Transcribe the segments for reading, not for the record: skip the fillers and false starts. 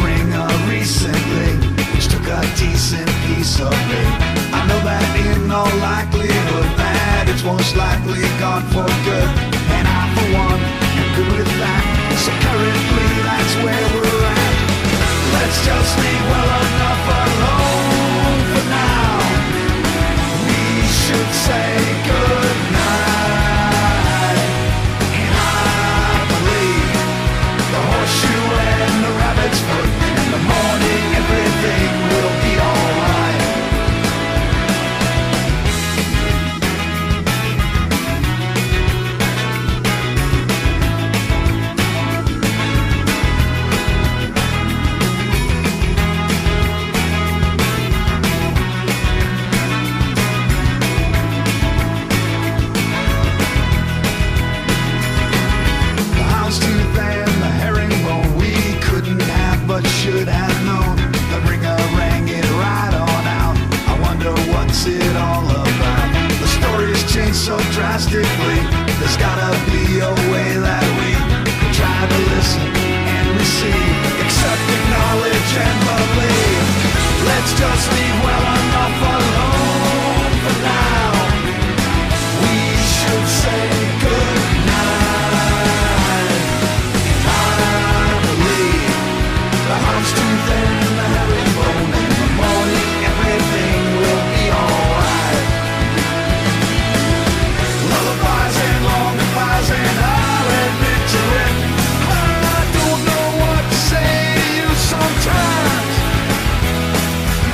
ringer recently, which took a decent piece of me. I know that in all likelihood that it's most likely gone for good, and I for one am good with that. So currently that's where we're at. Let's just leave well enough alone for now. We should say good night. And I believe the horseshoe and the rabbit's foot, in the morning everything will be alright. Should have known. The ringer rang it right on out. I wonder what's it all about. The story has changed so drastically. There's gotta be a way that we can try to listen and receive, accept, acknowledge and believe. Let's just leave well enough alone for now. We should say good night. I believe the hound's tooth and the herringbone, and in the morning everything will be alright. Lullabies and long goodbyes, and I'll admit to it, I don't know what to say to you sometimes.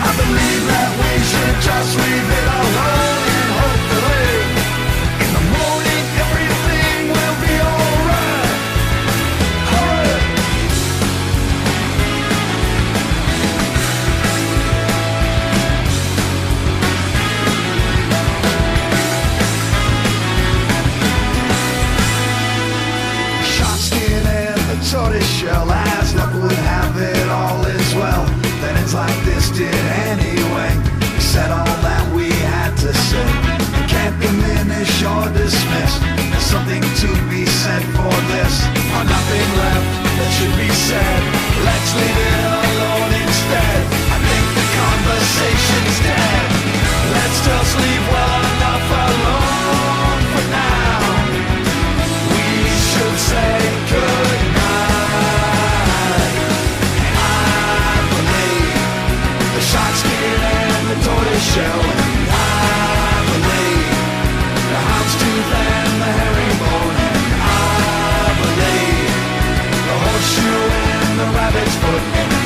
I believe that we should just leave it alone, and hopefully in the morning everything will be alright. Alright. Tortoiseshell, as luck would have it, all is well. Then it's like this did anyway. We said all that we had to say. You can't diminish or dismiss. There's something to be said for this, or nothing left that should be said. Let's leave it alone instead. I think the conversation's dead. Let's just leave well enough alone for now. We should say good night. Tortoiseshell, and I believe the hound's tooth and the herringbone, and I believe the horseshoe and the rabbit's foot, and